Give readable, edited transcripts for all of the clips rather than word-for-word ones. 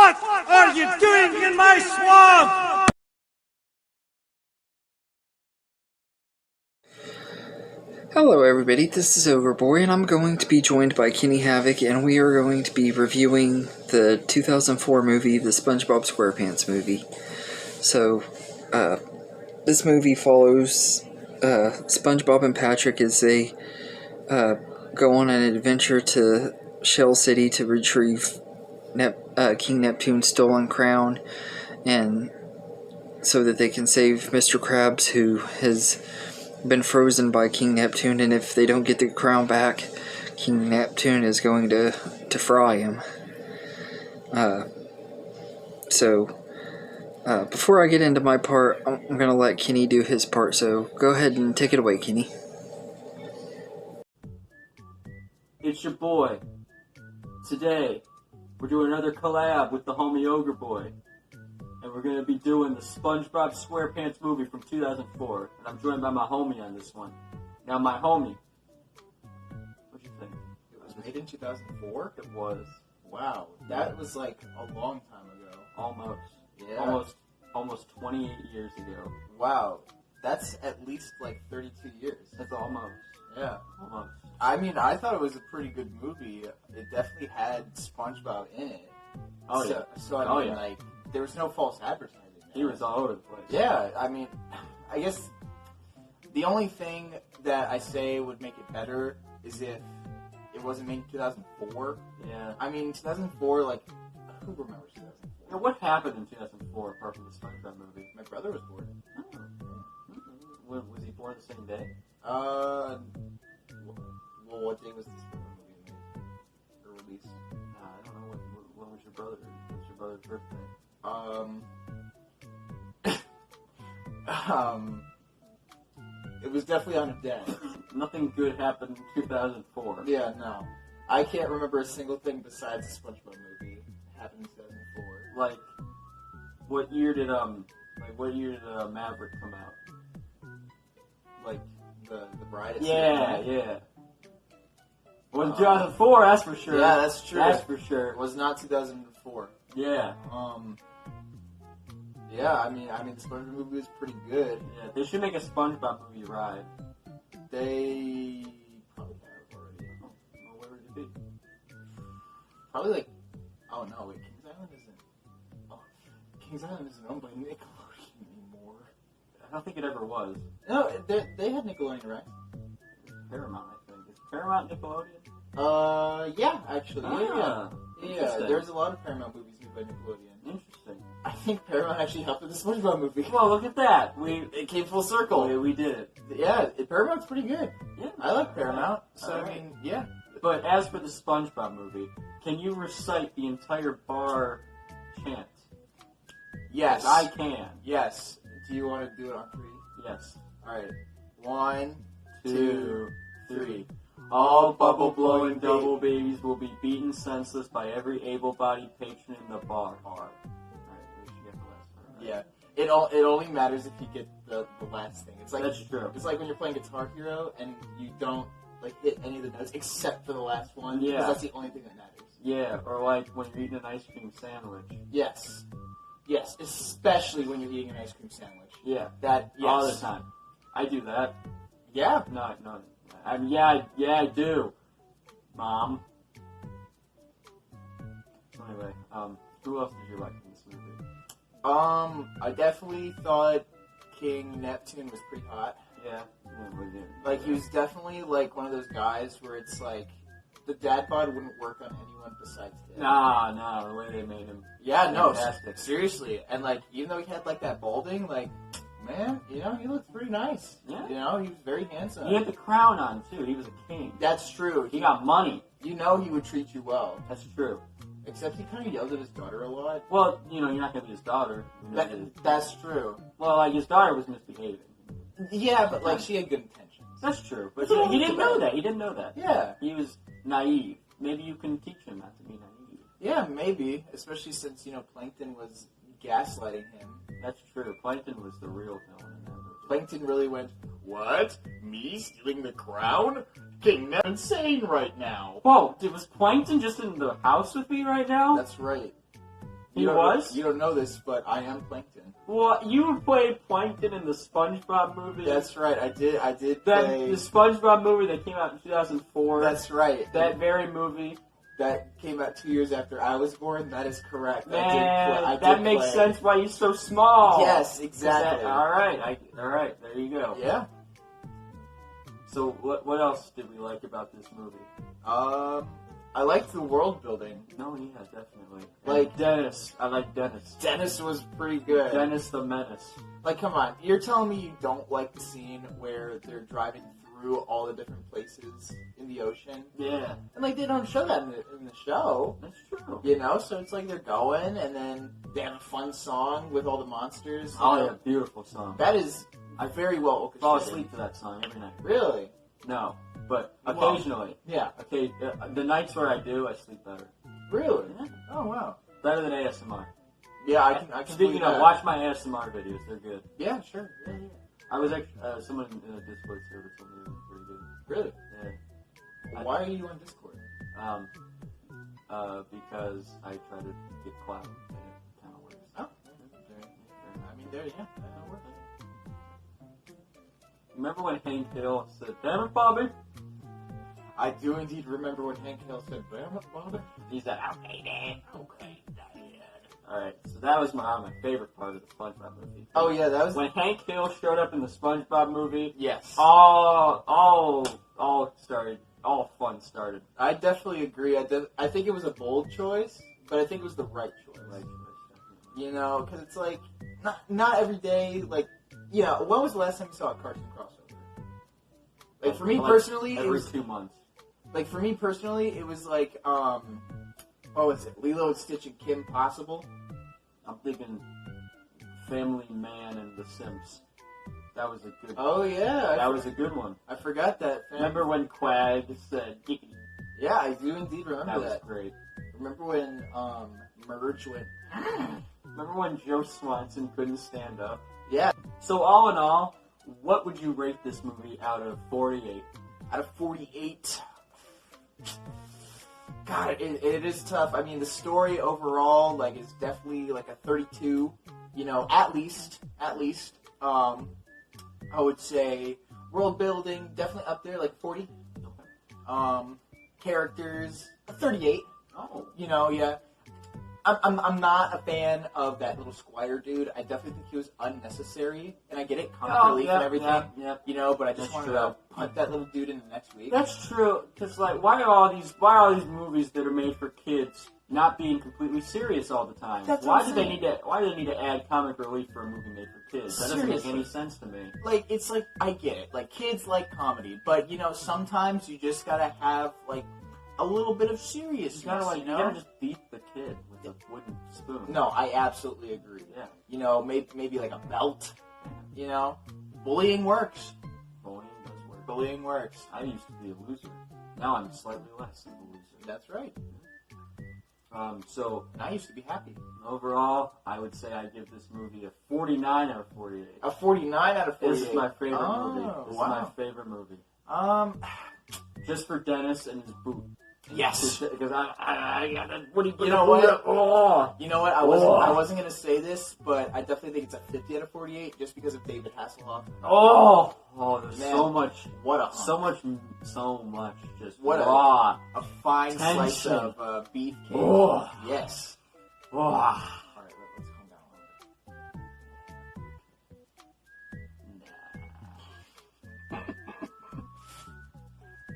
What are you doing in my swamp? Hello everybody, this is Overboy, and I'm going to be joined by Kenny Havoc, and we are going to be reviewing the 2004 movie, the SpongeBob Squarepants movie. So, this movie follows SpongeBob and Patrick as they go on an adventure to Shell City to retrieve King Neptune's stolen crown, and so that they can save Mr. Krabs, who has been frozen by King Neptune, and if they don't get the crown back, King Neptune is going to fry him. Before I get into my part, I'm going to let Kenny do his part, so go ahead and take it away, Kenny. It's your boy. Today, we're doing another collab with the homie Ogre Boy. And we're going to be doing the SpongeBob Squarepants movie from 2004. And I'm joined by my homie on this one. Now, my homie, what'd you think? It was made in 2004? It was. Wow, that was like a long time ago. Almost. Yeah. Almost 28 years ago. Wow, that's at least like 32 years. That's almost. Yeah. Almost. I mean, I thought it was a pretty good movie. It definitely had SpongeBob in it. Oh, yeah. So I mean, like, there was no false advertising there. He was all over the place. Yeah, I mean, I guess the only thing that I say would make it better is if it wasn't made in 2004. Yeah. I mean, 2004, like, who remembers 2004? Now, what happened in 2004 apart from the SpongeBob movie? My brother was born. Was he born the same day? Well, what day was this movie made? Or released? I don't know. When was your brother? What's your brother's birthday? It was definitely on a day. Nothing good happened in 2004. Yeah, no. I can't remember a single thing besides the SpongeBob movie that happened in 2004. Like, what year did Maverick come out? Like, the Bride? Yeah. Well, 2004, that's for sure. Yeah, that's true. That's for sure. It was not 2004. Yeah. Yeah, I mean, the SpongeBob movie was pretty good. Yeah, they should make a SpongeBob movie ride. They probably have already. Well, where would it be? Probably like, oh no, wait, Kings Island isn't owned by Nickelodeon anymore. I don't think it ever was. No, they had Nickelodeon, right? Paramount, I think. Is Paramount Nickelodeon? Yeah, actually, yeah. There's a lot of Paramount movies made by Nickelodeon. Interesting. I think Paramount actually helped with the SpongeBob movie. Well, look at that. It came full circle. We did it. Yeah, Paramount's pretty good. Yeah. I like Paramount, so All I right. mean, yeah. But as for the SpongeBob movie, can you recite the entire bar chant? Yes. I can. Yes. Do you want to do it on 3? Yes. Alright. 1, 2, 3. All bubble-blowing double babies will be beaten senseless by every able-bodied patron in the bar. Alright, we should get the last part. Right? Yeah. It only matters if you get the last thing. It's like, that's true. It's like when you're playing Guitar Hero and you don't hit any of the notes except for the last one. Yeah. Because that's the only thing that matters. Yeah, or like when you're eating an ice cream sandwich. Yes. Yes, especially when you're eating an ice cream sandwich. Yeah. That, yes. All the time. I do that. Yeah. No. Yeah, I do. Mom. Anyway, who else did you like in this movie? I definitely thought King Neptune was pretty hot. Yeah. Like, he was definitely, like, one of those guys where it's like, the dad bod wouldn't work on anyone besides him. Nah, the way they made him. Yeah, no, fantastic. Seriously. And, like, even though he had, like, that balding, like, man, you know, he looked pretty nice. Yeah. You know, he was very handsome. He had the crown on, too. He was a king. That's true. He got money. You know he would treat you well. That's true. Except he kind of yelled at his daughter a lot. Well, you know, you're not going to be his daughter. That's true. Well, like, his daughter was misbehaving. Yeah, but, like, she had good intentions. That's true. But he didn't know that. He didn't know that. Yeah. He was naive. Maybe you can teach him not to be naive. Yeah, maybe. Especially since, you know, Plankton was gaslighting him. That's true. Plankton was the real villain in that movie. Plankton really went, what? Me stealing the crown? King Nep's insane right now. Whoa, was Plankton just in the house with me right now? That's right. He was? You don't know this, but I am Plankton. Well, you played Plankton in the SpongeBob movie. That's right. I did The play... SpongeBob movie that came out in 2004. That's right. That very movie. That came out 2 years after I was born. That is correct. Man, that makes sense why he's so small. Yes, exactly. All right. There you go. Yeah. So what else did we like about this movie? I liked the world building. No, yeah, definitely. Like Dennis. I like Dennis. Dennis was pretty good. Dennis the Menace. Like, come on. You're telling me you don't like the scene where they're driving through all the different places in the ocean? Yeah. And, like, they don't show that in the show. That's true. You know? So it's like they're going, and then they have a fun song with all the monsters. Oh, yeah, beautiful song. That is very well orchestrated. Fall asleep to that song every night. Really? No, but occasionally. Yeah. Okay, the nights where I do, I sleep better. Really? Yeah. Oh, wow. Better than ASMR. Yeah, I can Speaking of, watch my ASMR videos. They're good. Yeah, sure. Yeah. I was actually, someone in the Discord server told me it was pretty good. Really? Yeah. Why are you on Discord? Because I try to get clout, and it kind of works. Oh. I mean, that'll work. Remember when Hank Hill said, "Damn it, Bobby"? I do indeed remember when Hank Hill said, "Damn it, Bobby." He said, "Okay, Dad. Okay, Dad." Alright, so that was my favorite part of the SpongeBob movie. Oh yeah, that was when Hank Hill showed up in the SpongeBob movie. Yes. All fun started. I definitely agree. I think it was a bold choice, but I think it was the right choice. Right choice, definitely. You know, because it's like not every day. Like, yeah. When was the last time you saw a cartoon crossover? Like for me personally, every it was 2 months. Like for me personally, it was like what was it? Lilo and Stitch and Kim Possible. I'm thinking Family Man and The Sims. That was a good. Oh yeah, that was a good one. I forgot that. Remember when Quag said "Giggity"? Yeah, I do indeed remember that. That was great. Remember when Merge went? Remember when Joe Swanson couldn't stand up? Yeah. So all in all, what would you rate this movie out of 48? Out of 48. God, it is tough. I mean, the story overall, like, is definitely like a 32. You know, at least. I would say world building definitely up there, like 40. Characters, a 38. Oh, you know, yeah. I'm not a fan of that little Squire dude. I definitely think he was unnecessary, and I get it, comic relief and everything. Yeah. You know, but I just wanted to punt that little dude in the next week. That's true. Because like, why are all these movies that are made for kids not being completely serious all the time? Why do they need to add comic relief for a movie made for kids? That doesn't make any sense to me. Like, it's like, I get it. Like, kids like comedy, but you know, sometimes you just gotta have like a little bit of seriousness. You gotta just beat the kid with a wooden spoon. No, I absolutely agree. Yeah. You know, maybe like a belt. You know, bullying works. Bullying does work. Bullying works. I used to be a loser. Now I'm slightly less of a loser. That's right. So And I used to be happy. Overall, I would say I give this movie a 49 out of 48. A 49 out of 48. This is my favorite movie. This is my favorite movie. Just for Dennis and his boot. Yes. Because I got what do you know what? Oh. You know what? I wasn't gonna say this, but I definitely think it's a 50 out of 48 just because of David Hasselhoff. There's Man, so much. What a so much. Just what raw. A fine tension. Slice of beef cake. Oh. Yes. Oh. All right, let's calm down a little bit.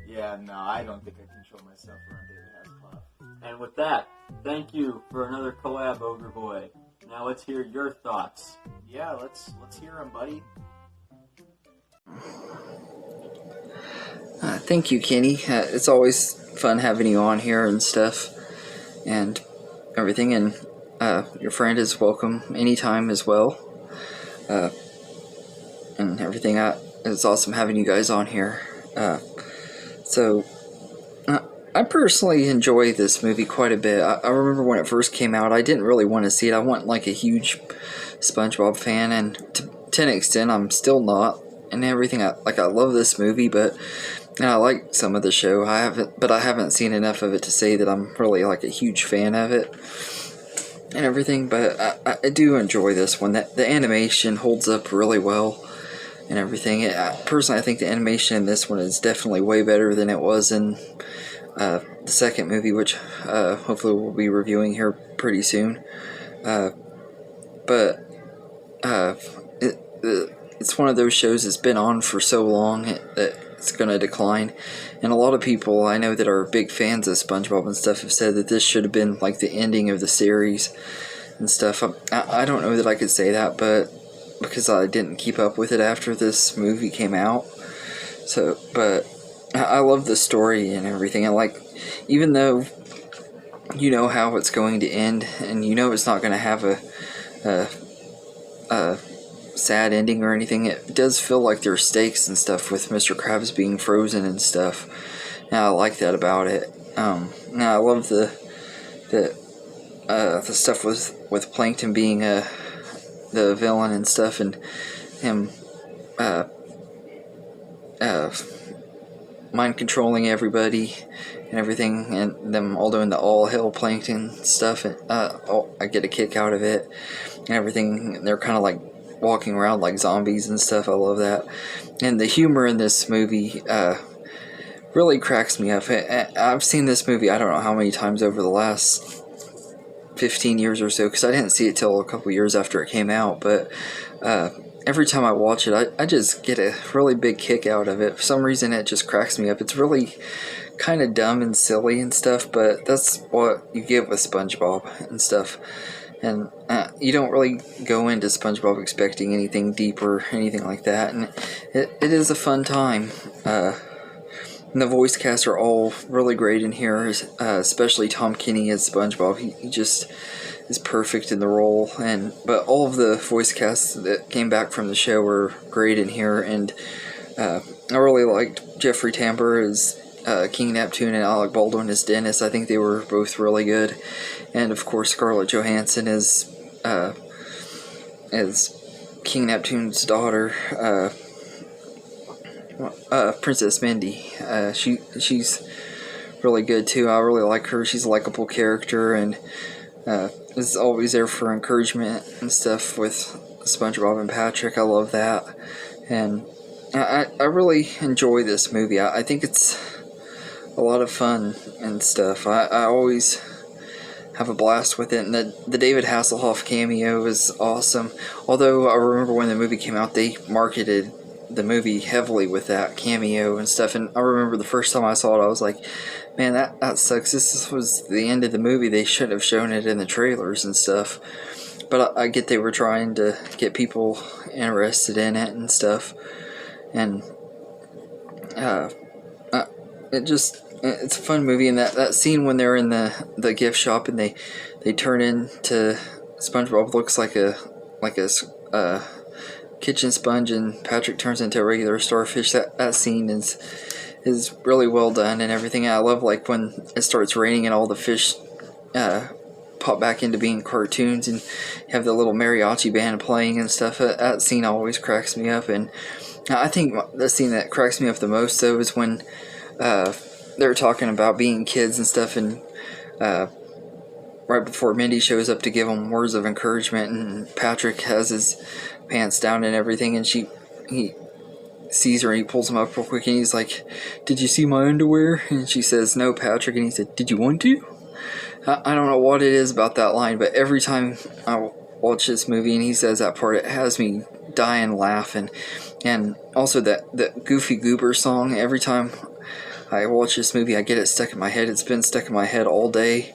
Yeah, no, I don't think I can control myself around David Hasselhoff. And with that, thank you for another collab, Ogre Boy. Now let's hear your thoughts. Yeah, let's hear him, buddy. Thank you, Kenny. It's always fun having you on here and stuff and everything, and your friend is welcome anytime as well. And everything. It's awesome having you guys on here. So, I personally enjoy this movie quite a bit. I remember when it first came out, I didn't really want to see it. I wasn't like a huge SpongeBob fan, and to an extent, I'm still not. And everything, I love this movie, but I like some of the show. I haven't seen enough of it to say that I'm really like a huge fan of it. and everything, but I do enjoy this one. The animation holds up really well and everything. Personally, I think the animation in this one is definitely way better than it was in the second movie, which hopefully we'll be reviewing here pretty soon. But it's one of those shows that's been on for so long that it's going to decline. And a lot of people I know that are big fans of SpongeBob and stuff have said that this should have been like the ending of the series and stuff. I don't know that I could say that, but because I didn't keep up with it after this movie came out. So, but I love the story and everything. And like, even though you know how it's going to end, and you know it's not going to have a sad ending or anything, it does feel like there's stakes and stuff with Mr. Krabs being frozen and stuff. And I like that about it. Now I love the stuff with Plankton being the villain and stuff, and him mind controlling everybody and everything, and them all doing the all hell Plankton stuff. And I get a kick out of it and everything. They're kind of like walking around like zombies and stuff. I love that. And the humor in this movie really cracks me up. I've seen this movie I don't know how many times over the last 15 years or so, because I didn't see it till a couple years after it came out, but every time I watch it, I just get a really big kick out of it. For some reason, it just cracks me up. It's really kind of dumb and silly and stuff, but that's what you get with SpongeBob and stuff. And you don't really go into SpongeBob expecting anything deep or anything like that. And it is a fun time. And the voice casts are all really great in here, especially Tom Kenny as SpongeBob. He just is perfect in the role. But all of the voice casts that came back from the show were great in here. And I really liked Jeffrey Tambor as King Neptune and Alec Baldwin as Dennis. I think they were both really good. And of course Scarlett Johansson as King Neptune's daughter, Princess Mindy. She's really good too. I really like her. She's a likable character and is always there for encouragement and stuff with SpongeBob and Patrick. I love that. And I really enjoy this movie. I think it's a lot of fun and stuff. I always have a blast with it, and the David Hasselhoff cameo is awesome. Although I remember when the movie came out, they marketed the movie heavily with that cameo and stuff, and I remember the first time I saw it, I was like, man, that sucks. This was the end of the movie. They shouldn't have shown it in the trailers and stuff. But I get they were trying to get people interested in it and stuff. And it's a fun movie. And that scene when they're in the gift shop and they turn into SpongeBob looks like a kitchen sponge, and Patrick turns into a regular starfish. That scene is really well done and everything. I love like when it starts raining and all the fish pop back into being cartoons, and you have the little mariachi band playing and stuff. That scene always cracks me up. And I think the scene that cracks me up the most though is when they're talking about being kids and stuff, and right before Mindy shows up to give them words of encouragement, and Patrick has his pants down and everything, and he sees her and he pulls them up real quick and he's like, "Did you see my underwear?" And she says, "No, Patrick." And he said, "Did you want to?" I don't know what it is about that line, but every time I watch this movie and he says that part, it has me dying laughing. And also that Goofy Goober song, every time I watch this movie I get it stuck in my head. It's been stuck in my head all day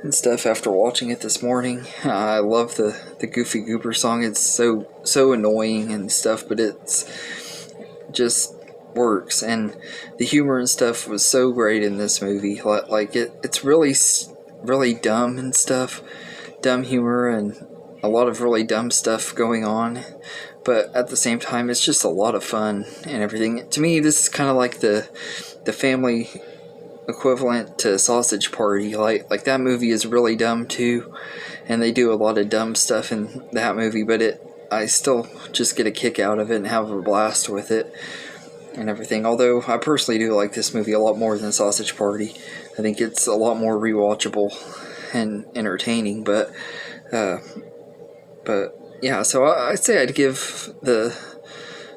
and stuff after watching it this morning. I love the Goofy Goober song. It's so annoying and stuff, but it's just works. And the humor and stuff was so great in this movie. Like it's really dumb and stuff, dumb humor and a lot of really dumb stuff going on, but at the same time it's just a lot of fun and everything. To me, this is kind of like the family equivalent to Sausage Party. Like that movie is really dumb too, and they do a lot of dumb stuff in that movie, but I still just get a kick out of it and have a blast with it and everything. Although I personally do like this movie a lot more than Sausage Party. I think it's a lot more rewatchable and entertaining, but But yeah, so I'd say I'd give the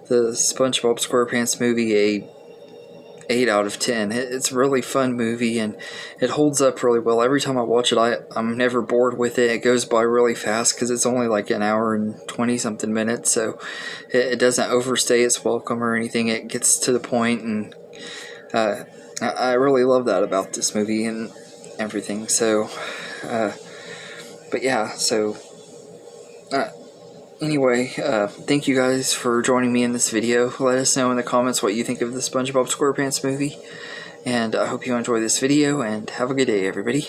SpongeBob SquarePants movie a 8 out of 10. It's a really fun movie, and it holds up really well. Every time I watch it, I'm never bored with it. It goes by really fast because it's only like an hour and 20-something minutes, so it doesn't overstay its welcome or anything. It gets to the point, and I really love that about this movie and everything. So, but yeah, so anyway, thank you guys for joining me in this video. Let us know in the comments what you think of the SpongeBob SquarePants movie. And I hope you enjoy this video, and have a good day, everybody.